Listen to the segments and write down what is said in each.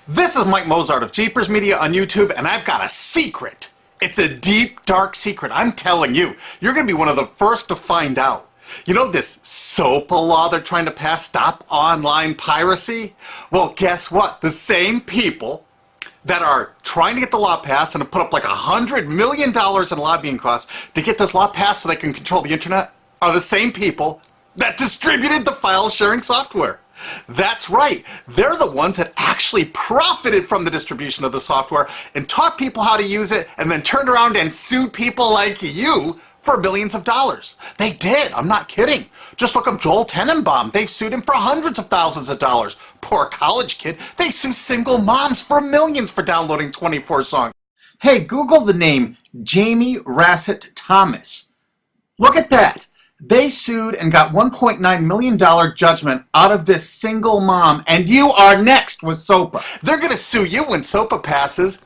This is Mike Mozart of Jeepers Media on YouTube, and I've got a secret. It's a deep, dark secret. I'm telling you, you're going to be one of the first to find out. You know this SOPA law they're trying to pass, Stop Online Piracy? Well, guess what? The same people that are trying to get the law passed and have put up like $100 million in lobbying costs to get this law passed so they can control the internet are the same people that distributed the file sharing software. That's right. They're the ones that actually profited from the distribution of the software and taught people how to use it and then turned around and sued people like you for billions of dollars. They did. I'm not kidding. Just look up Joel Tenenbaum. They've sued him for hundreds of thousands of dollars. Poor college kid. They sue single moms for millions for downloading 24 songs. Hey, Google the name Jamie Rassett Thomas. Look at that. They sued and got $1.9 million judgment out of this single mom, and you are next with SOPA. They're going to sue you when SOPA passes.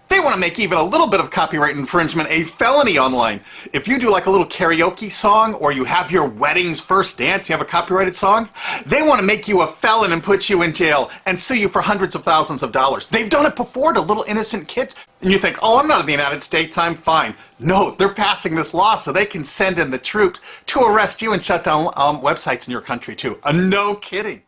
They want to make even a little bit of copyright infringement a felony online. If you do like a little karaoke song, or you have your wedding's first dance, you have a copyrighted song, they want to make you a felon and put you in jail and sue you for hundreds of thousands of dollars. They've done it before to little innocent kids. And you think, oh, I'm not in the United States, I'm fine. No, they're passing this law so they can send in the troops to arrest you and shut down websites in your country too. No kidding.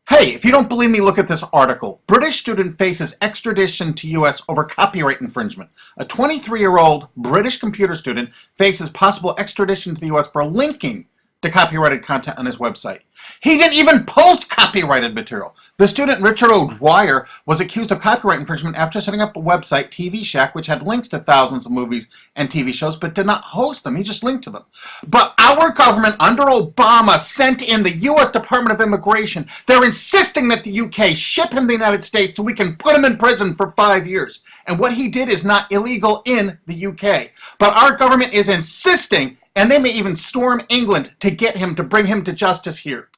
Hey, if you don't believe me, look at this article. British student faces extradition to U.S. over copyright infringement. A 23-year-old British computer student faces possible extradition to the U.S. for linking to copyrighted content on his website. He didn't even post copyrighted material. The student, Richard O'Dwyer, was accused of copyright infringement after setting up a website, TV Shack, which had links to thousands of movies and TV shows, but did not host them. He just linked to them. But our government, under Obama, sent in the U.S. Department of Immigration. They're insisting that the U.K. ship him to the United States so we can put him in prison for 5 years. And what he did is not illegal in the U.K. But our government is insisting, and they may even storm England to get him, to bring him to justice here.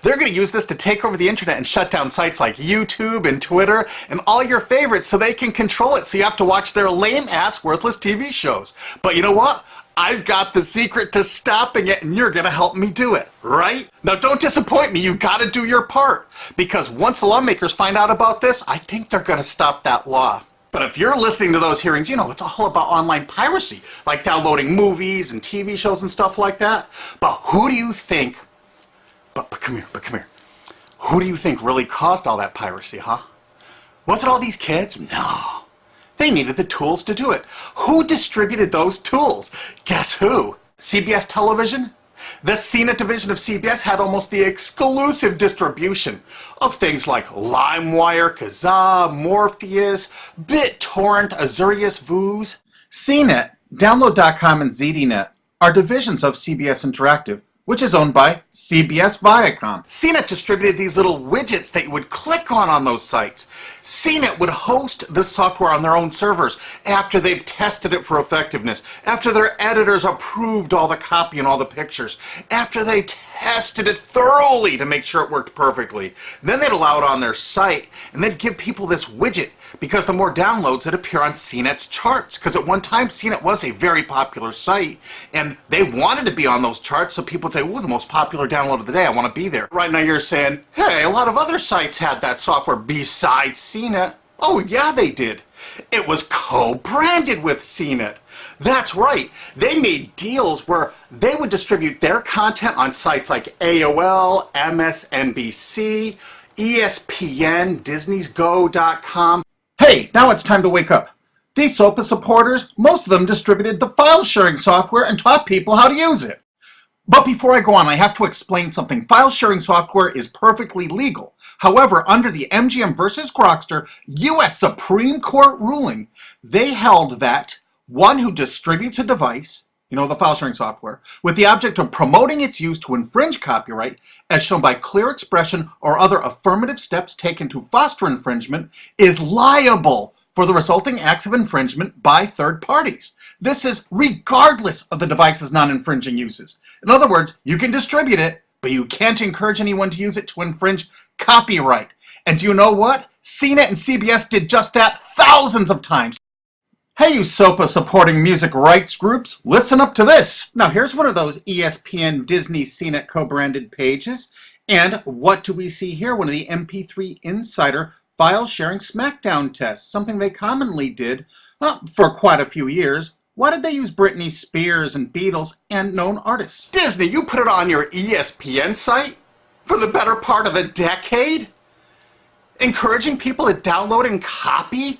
They're going to use this to take over the internet and shut down sites like YouTube and Twitter and all your favorites so they can control it, so you have to watch their lame-ass, worthless TV shows. But you know what? I've got the secret to stopping it, and you're going to help me do it, right? Now, don't disappoint me. You've got to do your part. Because once the lawmakers find out about this, I think they're going to stop that law. But if you're listening to those hearings, you know, it's all about online piracy, like downloading movies and TV shows and stuff like that. But who do you think, but come here, who do you think really caused all that piracy, huh? Was it all these kids? No. They needed the tools to do it. Who distributed those tools? Guess who? CBS Television? The CNET division of CBS had almost the exclusive distribution of things like LimeWire, Kazaa, Morpheus, BitTorrent, Azurius, Vooz. CNET, Download.com, and ZDNet are divisions of CBS Interactive, which is owned by CBS Viacom. CNET distributed these little widgets that you would click on those sites. CNET would host the software on their own servers after they've tested it for effectiveness, after their editors approved all the copy and all the pictures, after they tested it thoroughly to make sure it worked perfectly. Then they'd allow it on their site, and they'd give people this widget, because the more downloads that appear on CNET's charts. Because at one time, CNET was a very popular site, and they wanted to be on those charts, so people would say, ooh, the most popular download of the day, I want to be there. Right now you're saying, hey, a lot of other sites had that software besides CNET. Oh, yeah, they did. It was co-branded with CNET. That's right. They made deals where they would distribute their content on sites like AOL, MSNBC, ESPN, Disney'sGo.com. Hey, now it's time to wake up. These SOPA supporters, most of them distributed the file sharing software and taught people how to use it. But before I go on, I have to explain something. File sharing software is perfectly legal. However, under the MGM versus Grokster U.S. Supreme Court ruling, they held that one who distributes a device, you know, the file sharing software, with the object of promoting its use to infringe copyright, as shown by clear expression or other affirmative steps taken to foster infringement, is liable for the resulting acts of infringement by third parties. This is regardless of the device's non-infringing uses. In other words, you can distribute it, but you can't encourage anyone to use it to infringe copyright. And do you know what? CNET and CBS did just that thousands of times. Hey, you SOPA supporting music rights groups, listen up to this. Now here's one of those ESPN, Disney, CNET co-branded pages. And what do we see here? One of the MP3 Insider file sharing smackdown test, something they commonly did for quite a few years. Why did they use Britney Spears and Beatles and known artists? Disney, you put it on your ESPN site for the better part of a decade? Encouraging people to download and copy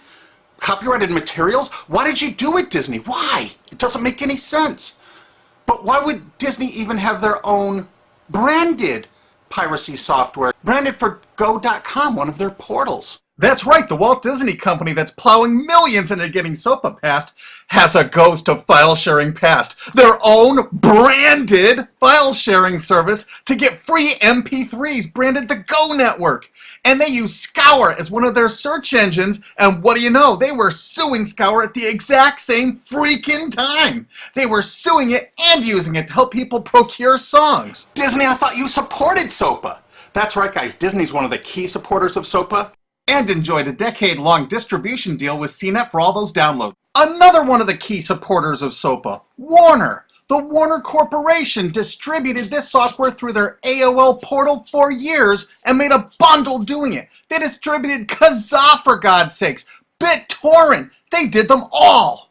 copyrighted materials? Why did you do it, Disney? Why? It doesn't make any sense. But why would Disney even have their own branded piracy software, branded for Go.com, one of their portals? That's right, the Walt Disney Company that's plowing millions into getting SOPA passed has a ghost of file sharing passed. Their own branded file sharing service to get free MP3s branded the Go Network. And they use Scour as one of their search engines, and what do you know? They were suing Scour at the exact same freaking time. They were suing it and using it to help people procure songs. Disney, I thought you supported SOPA. That's right, guys, Disney's one of the key supporters of SOPA. And enjoyed a decade-long distribution deal with CNET for all those downloads. Another one of the key supporters of SOPA, Warner. The Warner Corporation distributed this software through their AOL portal for years and made a bundle doing it. They distributed Kazaa, for God's sakes, BitTorrent. They did them all.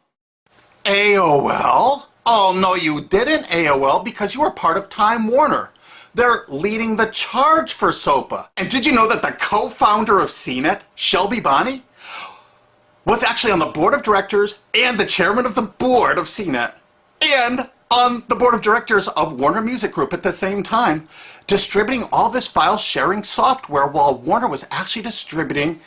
AOL? Oh, no, you didn't, AOL, because you were part of Time Warner. They're leading the charge for SOPA. And did you know that the co-founder of CNET, Shelby Bonney, was actually on the board of directors and the chairman of the board of CNET and on the board of directors of Warner Music Group at the same time, distributing all this file sharing software while Warner was actually distributing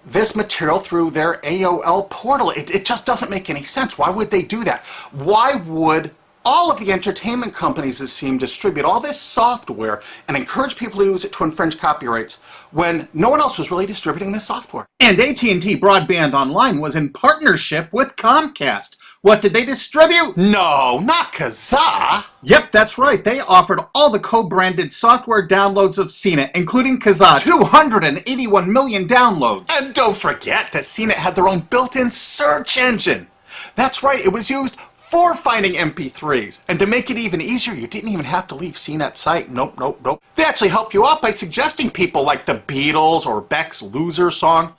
this material through their AOL portal. It just doesn't make any sense. Why would they do that? Why would all of the entertainment companies, it seemed, distribute all this software and encourage people to use it to infringe copyrights when no one else was really distributing this software? And AT&T Broadband Online was in partnership with Comcast. What did they distribute? No, not Kazaa. Yep, that's right. They offered all the co-branded software downloads of CNET, including Kazaa, 281 million downloads. And don't forget that CNET had their own built-in search engine. That's right, it was used for finding MP3s. And to make it even easier, you didn't even have to leave CNET's site. Nope. They actually help you out by suggesting people like the Beatles or Beck's Loser song.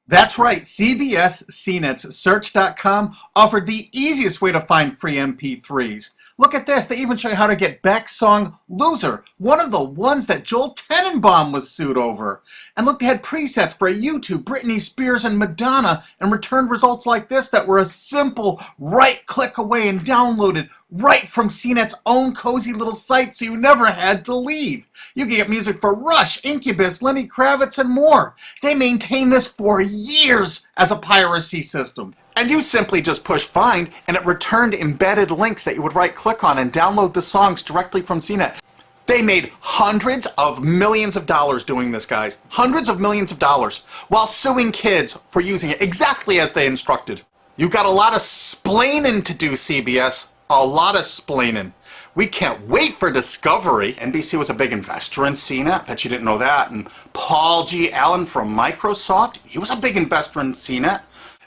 That's right, CBS CNET's Search.com offered the easiest way to find free MP3s. Look at this, they even show you how to get Beck's song Loser, one of the ones that Joel Tenenbaum was sued over. And look, they had presets for YouTube, Britney Spears, and Madonna, and returned results like this that were a simple right click away and downloaded right from CNET's own cozy little site, so you never had to leave. You can get music for Rush, Incubus, Lenny Kravitz, and more. They maintained this for years as a piracy system. And you simply just push find, and it returned embedded links that you would right-click on and download the songs directly from CNET. They made hundreds of millions of dollars doing this, guys. Hundreds of millions of dollars, while suing kids for using it exactly as they instructed. You got a lot of splaining to do, CBS. A lot of splaining. We can't wait for Discovery. NBC was a big investor in CNET. Bet you didn't know that. And Paul G. Allen from Microsoft, he was a big investor in CNET.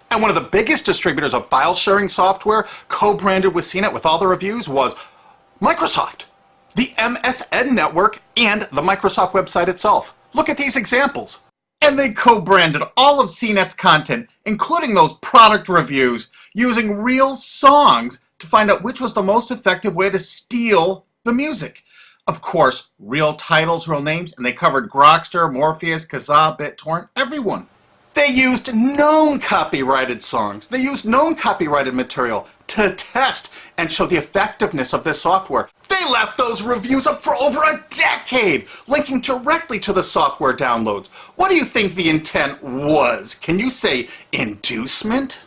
And one of the biggest distributors of file sharing software co-branded with CNET with all the reviews was Microsoft, the MSN network, and the Microsoft website itself. Look at these examples. And they co-branded all of CNET's content, including those product reviews, using real songs to find out which was the most effective way to steal the music. Of course, real titles, real names, and they covered Grokster, Morpheus, Kazaa, BitTorrent, everyone. They used known copyrighted songs. They used known copyrighted material to test and show the effectiveness of this software. They left those reviews up for over a decade, linking directly to the software downloads. What do you think the intent was? Can you say inducement?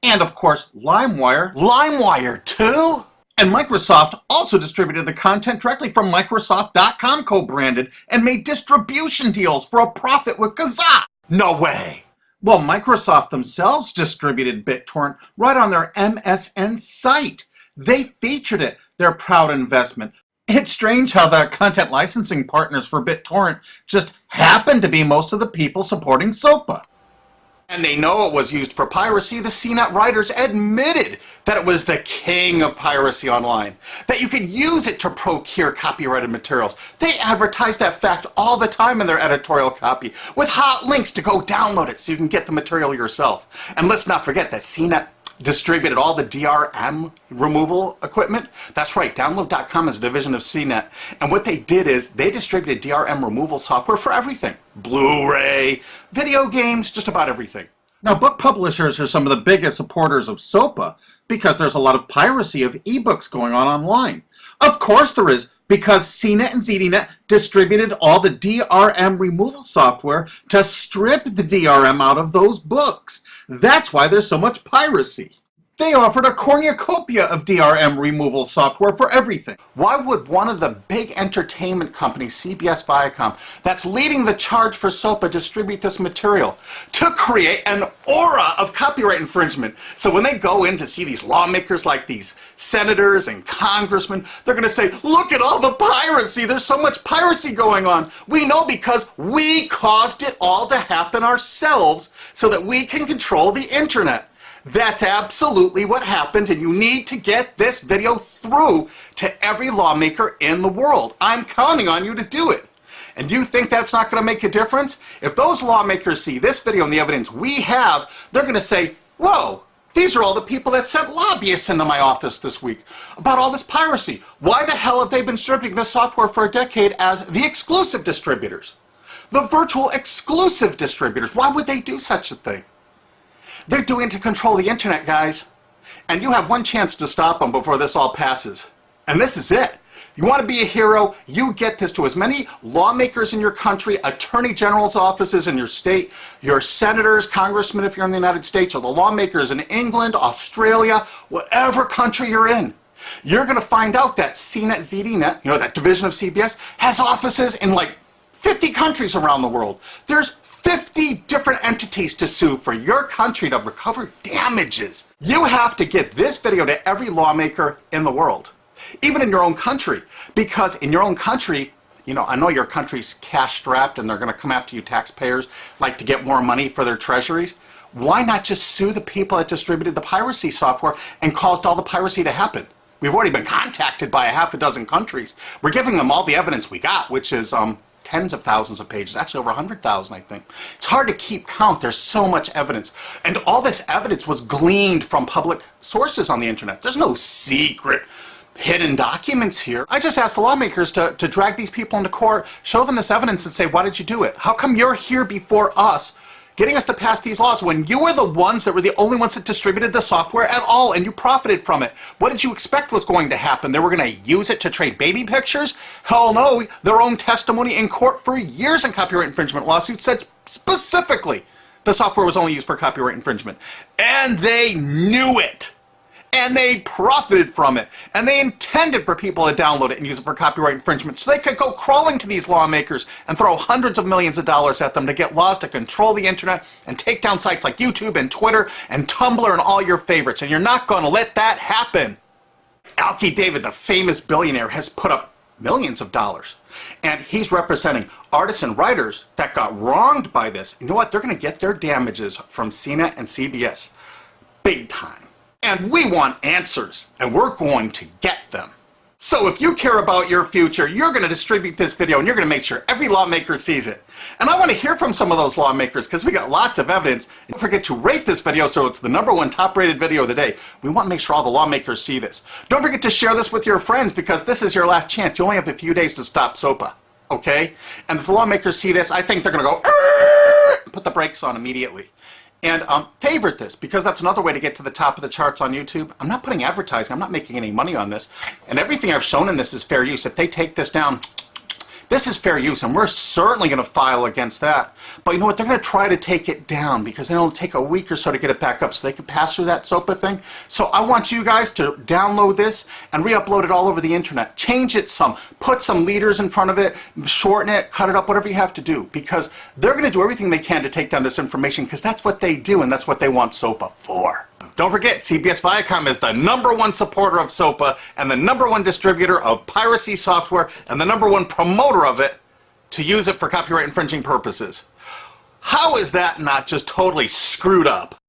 And of course, LimeWire. LimeWire too? And Microsoft also distributed the content directly from Microsoft.com co-branded and made distribution deals for a profit with Kazaa. No way. Well, Microsoft themselves distributed BitTorrent right on their MSN site. They featured it, their proud investment. It's strange how the content licensing partners for BitTorrent just happen to be most of the people supporting SOPA. And they know it was used for piracy. The CNET writers admitted that it was the king of piracy online, that you could use it to procure copyrighted materials. They advertise that fact all the time in their editorial copy with hot links to go download it so you can get the material yourself. And let's not forget that CNET distributed all the DRM removal equipment. That's right, Download.com is a division of CNET. And what they did is they distributed DRM removal software for everything. Blu-ray, video games, just about everything. Now, book publishers are some of the biggest supporters of SOPA because there's a lot of piracy of ebooks going on online. Of course there is, because CNET and ZDNet distributed all the DRM removal software to strip the DRM out of those books. That's why there's so much piracy. They offered a cornucopia of DRM removal software for everything. Why would one of the big entertainment companies, CBS Viacom, that's leading the charge for SOPA, distribute this material? To create an aura of copyright infringement. So when they go in to see these lawmakers like these senators and congressmen, they're going to say, look at all the piracy. There's so much piracy going on. We know because we caused it all to happen ourselves so that we can control the internet. That's absolutely what happened, and you need to get this video through to every lawmaker in the world. I'm counting on you to do it. And you think that's not going to make a difference? If those lawmakers see this video and the evidence we have, they're going to say, whoa, these are all the people that sent lobbyists into my office this week about all this piracy. Why the hell have they been distributing this software for a decade as the exclusive distributors? The virtual exclusive distributors. Why would they do such a thing? They're doing it to control the internet, guys. And you have one chance to stop them before this all passes. And this is it. You want to be a hero, you get this to as many lawmakers in your country, attorney general's offices in your state, your senators, congressmen if you're in the United States, or the lawmakers in England, Australia, whatever country you're in. You're going to find out that CNET, ZDNet, you know, that division of CBS, has offices in like 50 countries around the world. There's 50 different entities to sue for your country to recover damages. You have to get this video to every lawmaker in the world, even in your own country, because in your own country, you know, I know your country's cash-strapped and they're going to come after you taxpayers like to get more money for their treasuries. Why not just sue the people that distributed the piracy software and caused all the piracy to happen? We've already been contacted by a half a dozen countries. We're giving them all the evidence we got, which is tens of thousands of pages, actually over 100,000, I think. It's hard to keep count. There's so much evidence. And all this evidence was gleaned from public sources on the internet. There's no secret hidden documents here. I just asked the lawmakers to drag these people into court, show them this evidence and say, why did you do it? How come you're here before us getting us to pass these laws when you were the ones that were the only ones that distributed the software at all and you profited from it? What did you expect was going to happen? They were going to use it to trade baby pictures? Hell no. Their own testimony in court for years in copyright infringement lawsuits said specifically the software was only used for copyright infringement. And they knew it. And they profited from it. And they intended for people to download it and use it for copyright infringement so they could go crawling to these lawmakers and throw hundreds of millions of dollars at them to get laws to control the internet and take down sites like YouTube and Twitter and Tumblr and all your favorites. And you're not going to let that happen. Alki David, the famous billionaire, has put up millions of dollars. And he's representing artists and writers that got wronged by this. You know what? They're going to get their damages from CNET and CBS. Big time. And we want answers, and we're going to get them. So if you care about your future, you're going to distribute this video, and you're going to make sure every lawmaker sees it. And I want to hear from some of those lawmakers, because we got lots of evidence. And don't forget to rate this video so it's the #1 top-rated video of the day. We want to make sure all the lawmakers see this. Don't forget to share this with your friends, because this is your last chance. You only have a few days to stop SOPA, okay? And if the lawmakers see this, I think they're going to go, put the brakes on immediately. And favorite this, because that's another way to get to the top of the charts on YouTube. I'm not putting advertising. I'm not making any money on this. And everything I've shown in this is fair use. If they take this down, this is fair use, and we're certainly going to file against that. But you know what? They're going to try to take it down because it'll take a week or so to get it back up so they can pass through that SOPA thing. So I want you guys to download this and re-upload it all over the internet. Change it some. Put some leaders in front of it. Shorten it. Cut it up. Whatever you have to do. Because they're going to do everything they can to take down this information because that's what they do and that's what they want SOPA for. Don't forget, CBS Viacom is the #1 supporter of SOPA and the #1 distributor of piracy software and the #1 promoter of it to use it for copyright infringing purposes. How is that not just totally screwed up?